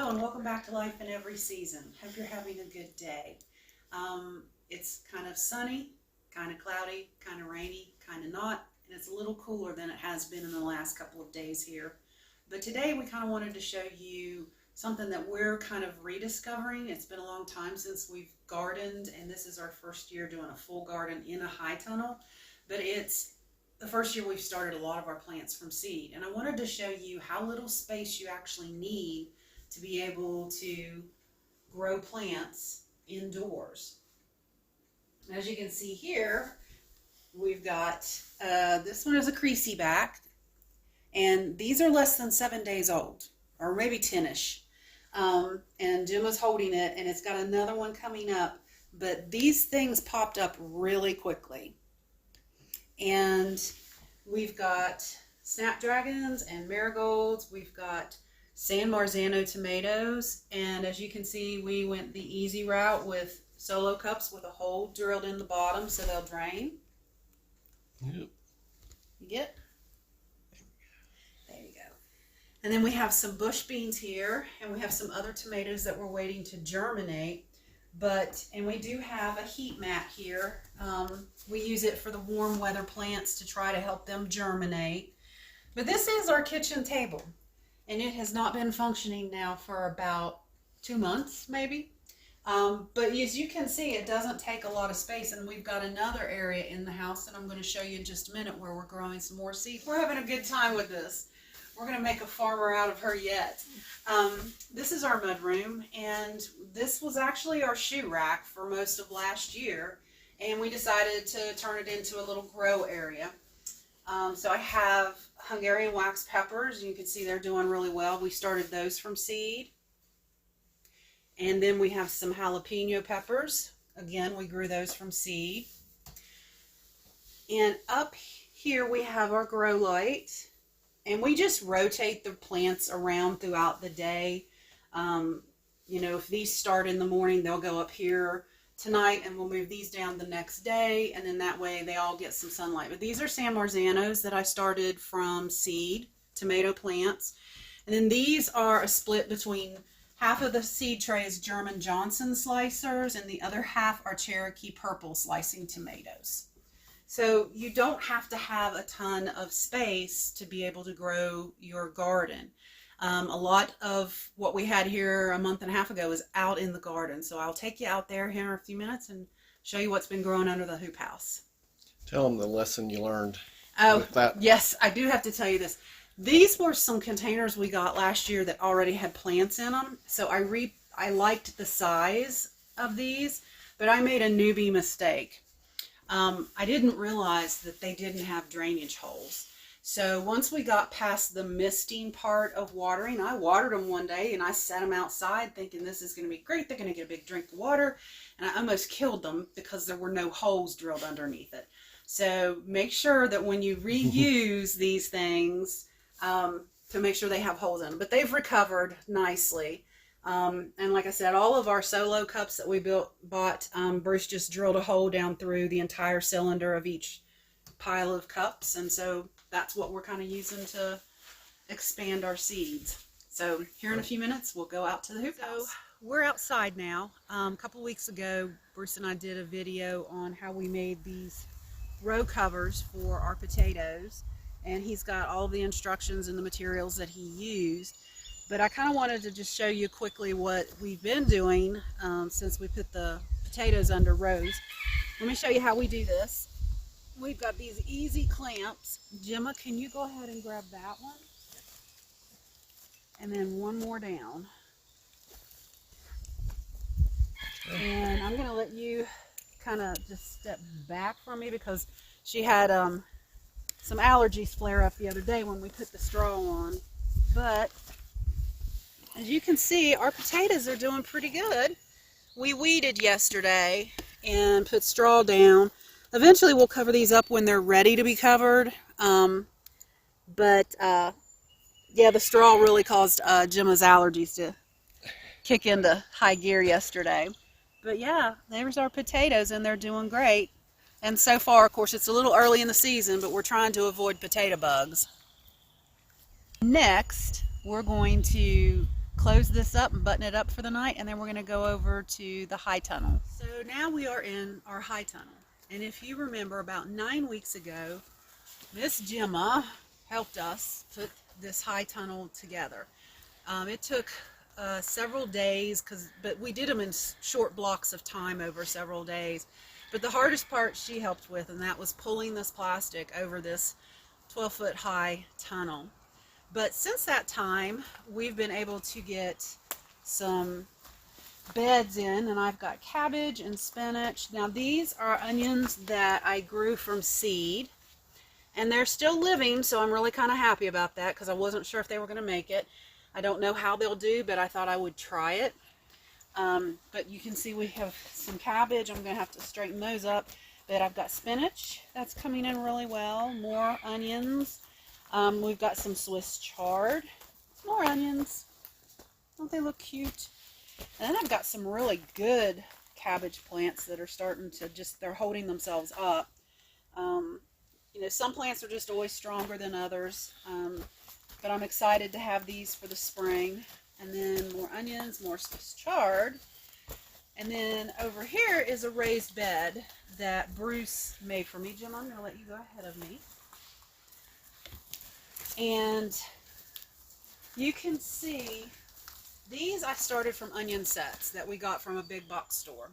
Hello and welcome back to Life in Every Season. Hope you're having a good day. It's kind of sunny, kind of cloudy, kind of rainy, kind of not, and it's a little cooler than it has been in the last couple of days here. But today we kind of wanted to show you something that we're kind of rediscovering. It's been a long time since we've gardened, and this is our first year doing a full garden in a high tunnel. But it's the first year we've started a lot of our plants from seed. And I wanted to show you how little space you actually need to be able to grow plants indoors. As you can see here, we've got, this one is a creasy back, and these are less than 7 days old, or maybe 10-ish. And Gemma's holding it, and it's got another one coming up, but these things popped up really quickly. And we've got snapdragons and marigolds, we've got San Marzano tomatoes, and as you can see, we went the easy route with solo cups with a hole drilled in the bottom so they'll drain. Yep. You get? There you go. And then we have some bush beans here, and we have some other tomatoes that we're waiting to germinate. And we do have a heat mat here. We use it for the warm weather plants to try to help them germinate. But this is our kitchen table. And it has not been functioning now for about 2 months, maybe. But as you can see, it doesn't take a lot of space. And we've got another area in the house that I'm going to show you in just a minute where we're growing some more seeds. We're having a good time with this. We're going to make a farmer out of her yet. This is our mud room, and this was actually our shoe rack for most of last year. And we decided to turn it into a little grow area. So I have Hungarian wax peppers. You can see they're doing really well. We started those from seed. And then we have some jalapeno peppers. Again, we grew those from seed. And up here we have our grow light. And we just rotate the plants around throughout the day. You know, if these start in the morning, they'll go up here tonight, and we'll move these down the next day, and then that way they all get some sunlight. But these are San Marzanos that I started from seed, tomato plants. And then these are a split between half of the seed tray is German Johnson slicers, and the other half are Cherokee purple slicing tomatoes. So you don't have to have a ton of space to be able to grow your garden. A lot of what we had here a month and a half ago is out in the garden. So I'll take you out there here in a few minutes and show you what's been growing under the hoop house. Tell them the lesson you learned with that. Yes, I do have to tell you this. These were some containers we got last year that already had plants in them. So I liked the size of these, but I made a newbie mistake. I didn't realize that they didn't have drainage holes. So once we got past the misting part of watering, I watered them one day and I set them outside thinking this is going to be great. They're going to get a big drink of water. And I almost killed them because there were no holes drilled underneath it. So make sure that when you reuse these things, to make sure they have holes in them. But they've recovered nicely. And like I said, all of our solo cups that we bought, Bruce just drilled a hole down through the entire cylinder of each pile of cups. And so that's what we're kind of using to expand our seeds. So here in a few minutes, we'll go out to the hoop house. So we're outside now. A couple weeks ago, Bruce and I did a video on how we made these row covers for our potatoes. And he's got all the instructions and the materials that he used. But I kind of wanted to just show you quickly what we've been doing since we put the potatoes under rows. Let me show you how we do this. We've got these easy clamps. Gemma, can you go ahead and grab that one? And then one more down. And I'm going to let you kind of just step back from me because she had some allergies flare up the other day when we put the straw on. But as you can see, our potatoes are doing pretty good. We weeded yesterday and put straw down. Eventually we'll cover these up when they're ready to be covered. Yeah, the straw really caused Gemma's allergies to kick into high gear yesterday. But yeah, there's our potatoes, and they're doing great. And so far, of course, it's a little early in the season, but we're trying to avoid potato bugs. Next, we're going to close this up and button it up for the night, and then we're going to go over to the high tunnel. So now we are in our high tunnel, and if you remember, about 9 weeks ago, Miss Gemma helped us put this high tunnel together. It took several days, but we did them in short blocks of time over several days. But the hardest part she helped with, and that was pulling this plastic over this 12-foot high tunnel. But since that time, we've been able to get some beds in, and I've got cabbage and spinach. Now these are onions that I grew from seed, and they're still living, so I'm really kind of happy about that because I wasn't sure if they were going to make it. I don't know how they'll do, but I thought I would try it. But you can see we have some cabbage. I'm going to have to straighten those up. But I've got spinach that's coming in really well. More onions. We've got some Swiss chard. More onions. Don't they look cute? And then I've got some really good cabbage plants that are starting to they're holding themselves up. You know, some plants are just always stronger than others. But I'm excited to have these for the spring. And then more onions, more Swiss chard. And then over here is a raised bed that Bruce made for me. Jim, I'm going to let you go ahead of me. And you can see these I started from onion sets that we got from a big box store.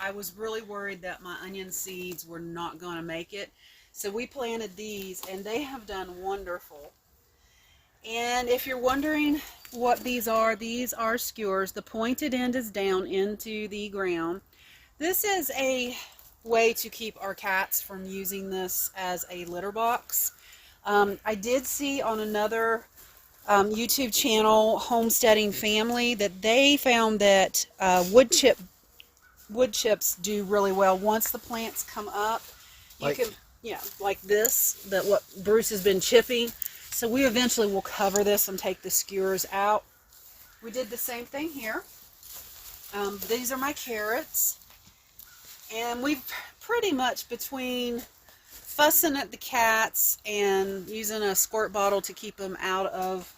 I was really worried that my onion seeds were not going to make it. So we planted these, and they have done wonderful. And if you're wondering what these are skewers. The pointed end is down into the ground. This is a way to keep our cats from using this as a litter box. I did see on another YouTube channel, Homesteading Family, that they found that wood chips do really well. Once the plants come up, like this, what Bruce has been chipping. So we eventually will cover this and take the skewers out. We did the same thing here. These are my carrots. And we've pretty much, between fussing at the cats and using a squirt bottle to keep them out of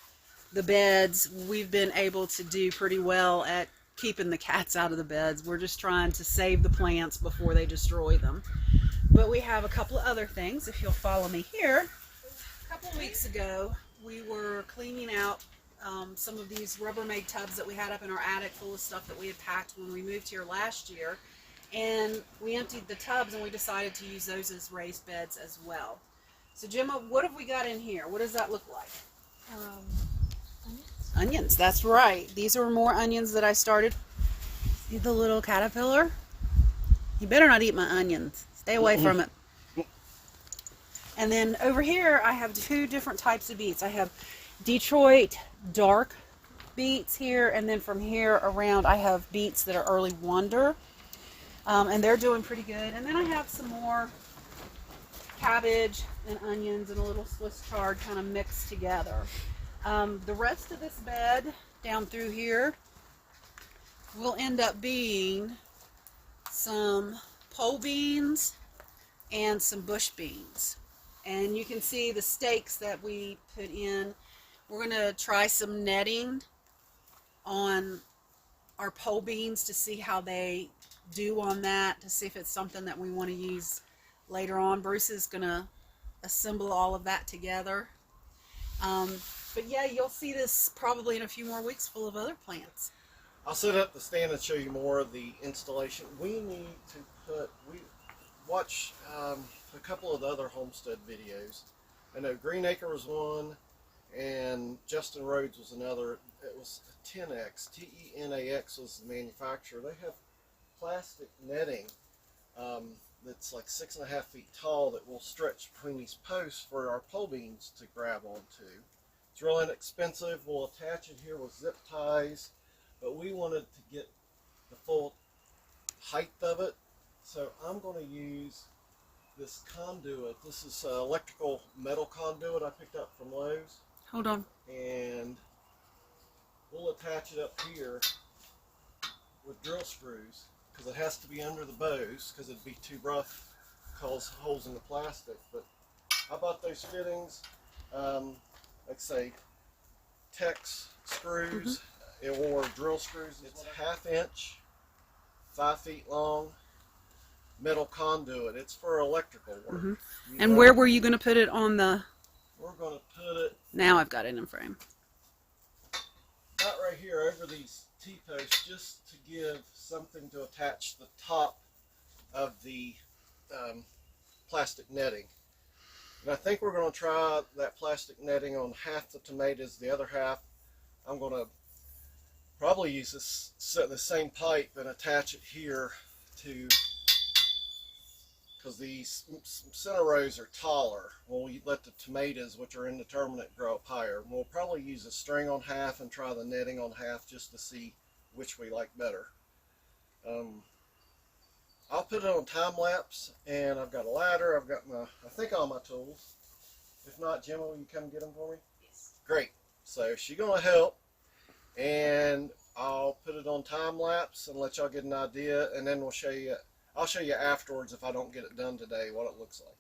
the beds, we've been able to do pretty well at keeping the cats out of the beds. We're just trying to save the plants before they destroy them. But we have a couple of other things, if you'll follow me here. A couple of weeks ago, we were cleaning out some of these Rubbermaid tubs that we had up in our attic full of stuff that we had packed when we moved here last year. And we emptied the tubs, and we decided to use those as raised beds as well. So Gemma, what have we got in here? What does that look like? Onions. Onions, that's right. These are more onions that I started. See the little caterpillar? You better not eat my onions. Stay away from it. And then over here, I have two different types of beets. I have Detroit dark beets here, and then from here around, I have beets that are early wonder. And they're doing pretty good. And then I have some more cabbage and onions and a little Swiss chard kind of mixed together. The rest of this bed down through here will end up being some pole beans and some bush beans. And you can see the stakes that we put in. We're going to try some netting on our pole beans to see how they do on that, to see if it's something that we want to use later on. Bruce is going to assemble all of that together. But yeah, you'll see this probably in a few more weeks full of other plants. I'll set up the stand and show you more of the installation. We need to watch a couple of the other homestead videos. I know Greenacre was one, and Justin Rhodes was another. It was Tenax, T-E-N-A-X was the manufacturer. They have plastic netting that's like 6.5 feet tall that will stretch between these posts for our pole beans to grab onto. It's real inexpensive. We'll attach it here with zip ties, but we wanted to get the full height of it. So I'm going to use this conduit. This is electrical metal conduit I picked up from Lowe's. Hold on. And we'll attach it up here with drill screws, because it has to be under the bows because it'd be too rough, cause holes in the plastic. But I bought those fittings, like say Tex screws. or drill screws. It's 1/2 inch, 5 feet long, metal conduit. It's for electrical work. Mhm. You And know, where were you going to put it on the? we're going to put it Now I've got it in frame. not right here over these T-posts, just to give something to attach the top of the plastic netting. And I think we're going to try that plastic netting on half the tomatoes. The other half, I'm going to probably use the same pipe and attach it here to, because these center rows are taller. We'll let the tomatoes, which are indeterminate, grow up higher. We'll probably use a string on half and try the netting on half just to see which we like better. I'll put it on time lapse, and I've got a ladder. I've got I think all my tools. If not, Gemma, will you come get them for me? Yes. Great. So she's gonna help, and I'll put it on time lapse and let y'all get an idea, and then we'll show you. I'll show you afterwards if I don't get it done today what it looks like.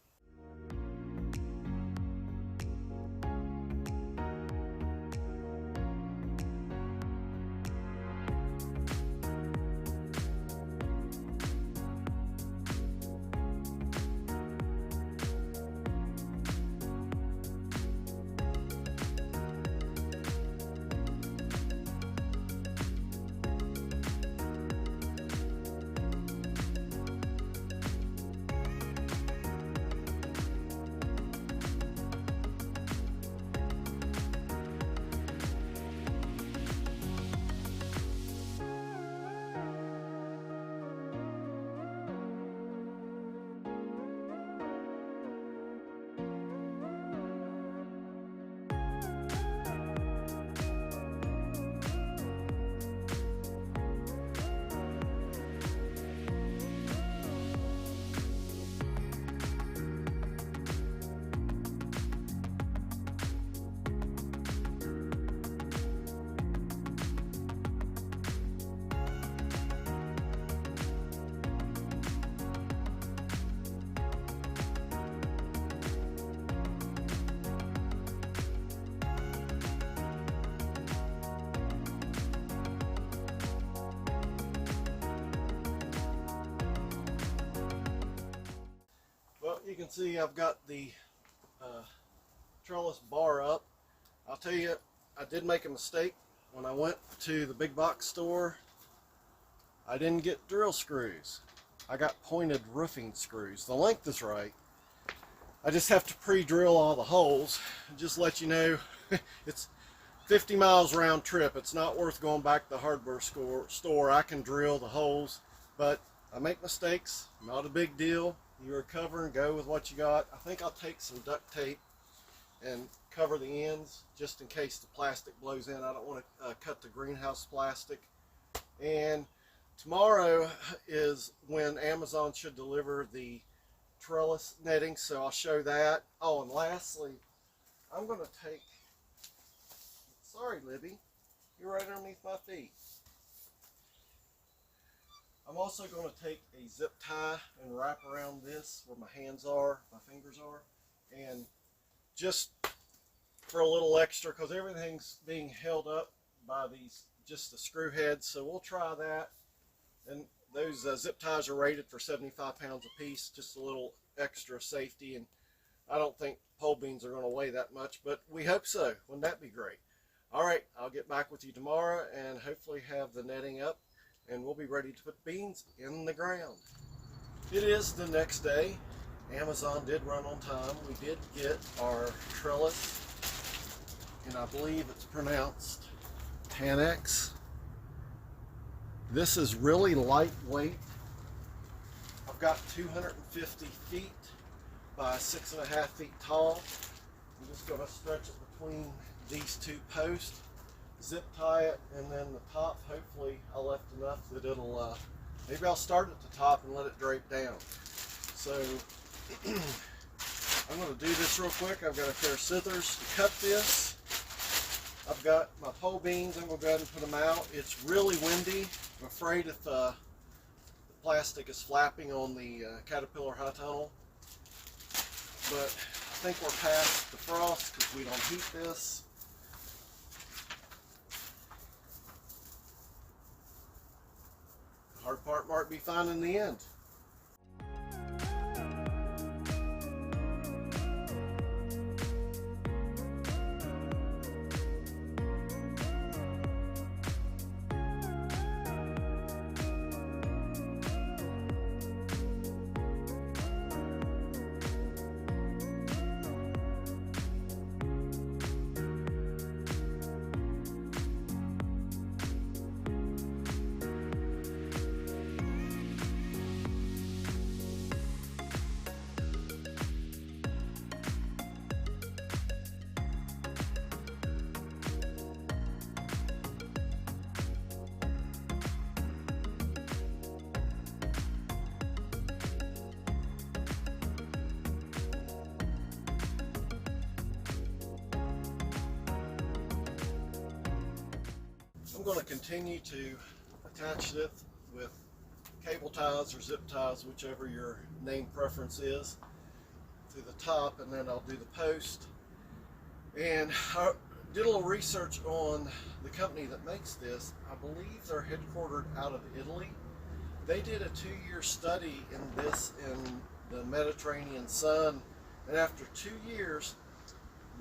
Well, you can see I've got the trellis bar up. I'll tell you, I did make a mistake when I went to the big box store. I didn't get drill screws. I got pointed roofing screws. The length is right. I just have to pre-drill all the holes. Just let you know, it's 50 miles round trip. It's not worth going back to the hardware store. I can drill the holes, but I make mistakes. Not a big deal. You recover and go with what you got. I think I'll take some duct tape and cover the ends just in case the plastic blows in. I don't want to cut the greenhouse plastic. And tomorrow is when Amazon should deliver the trellis netting, so I'll show that. Oh, and lastly, I'm going to take, sorry Libby, you're right underneath my feet. I'm also going to take a zip tie and wrap around this where my hands are, my fingers are, and just for a little extra, because everything's being held up by these, just the screw heads, so we'll try that. And those zip ties are rated for 75 pounds a piece, just a little extra safety, and I don't think pole beans are going to weigh that much, but we hope so. Wouldn't that be great? All right, I'll get back with you tomorrow and hopefully have the netting up, and we'll be ready to put beans in the ground. It is the next day. Amazon did run on time. We did get our trellis, and I believe it's pronounced Tenax. This is really lightweight. I've got 250 feet by 6.5 feet tall. I'm just going to stretch it between these two posts, zip tie it, and then the top, hopefully I left enough that it'll, maybe I'll start at the top and let it drape down. So I'm going to do this real quick. I've got a pair of scissors to cut this. I've got my pole beans. I'm going to go ahead and put them out. It's really windy. I'm afraid if the plastic is flapping on the Caterpillar high tunnel, but I think we're past the frost because we don't heat this. Hard part might be finding the end. I'm going to continue to attach it with cable ties or zip ties, whichever your name preference is, to the top, and then I'll do the post. And I did a little research on the company that makes this. I believe they're headquartered out of Italy. They did a 2-year study in this in the Mediterranean sun, and after 2 years,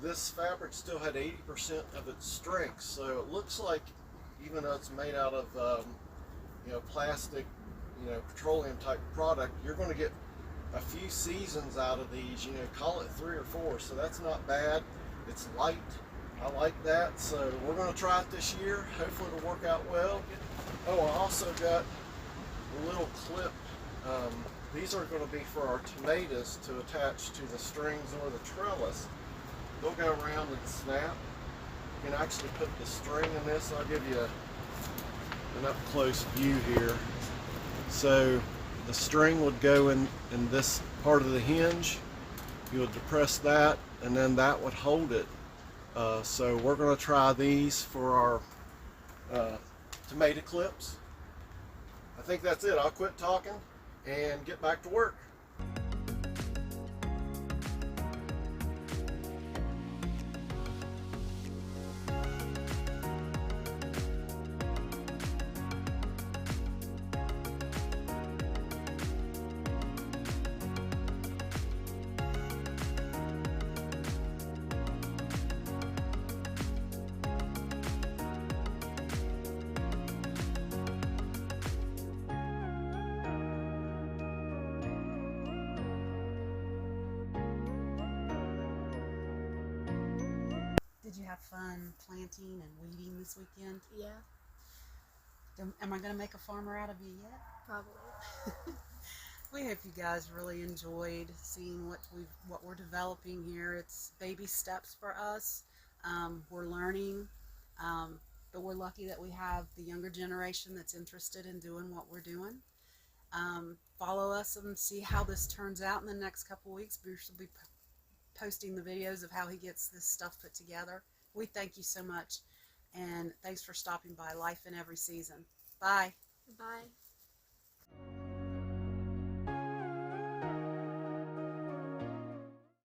this fabric still had 80% of its strength. So it looks like, even though it's made out of plastic, petroleum type product, you're going to get a few seasons out of these, call it 3 or 4. So that's not bad. It's light. I like that. So we're going to try it this year. Hopefully it'll work out well. Oh, I also got a little clip. These are going to be for our tomatoes to attach to the strings or the trellis. They'll go around and snap. You can actually put the string in this. I'll give you an up close view here. So the string would go in this part of the hinge. You would depress that, and then that would hold it. So we're going to try these for our tomato clips. I think that's it. I'll quit talking and get back to work. Did you have fun planting and weeding this weekend? Yeah, Am I going to make a farmer out of you yet? probably. We hope you guys really enjoyed seeing what we're developing here. It's baby steps for us. We're learning, but we're lucky that we have the younger generation that's interested in doing what we're doing. Follow us and see how this turns out in the next couple weeks. Bruce will be posting the videos of how he gets this stuff put together. We thank you so much, and thanks for stopping by Life in Every Season. Bye. Bye.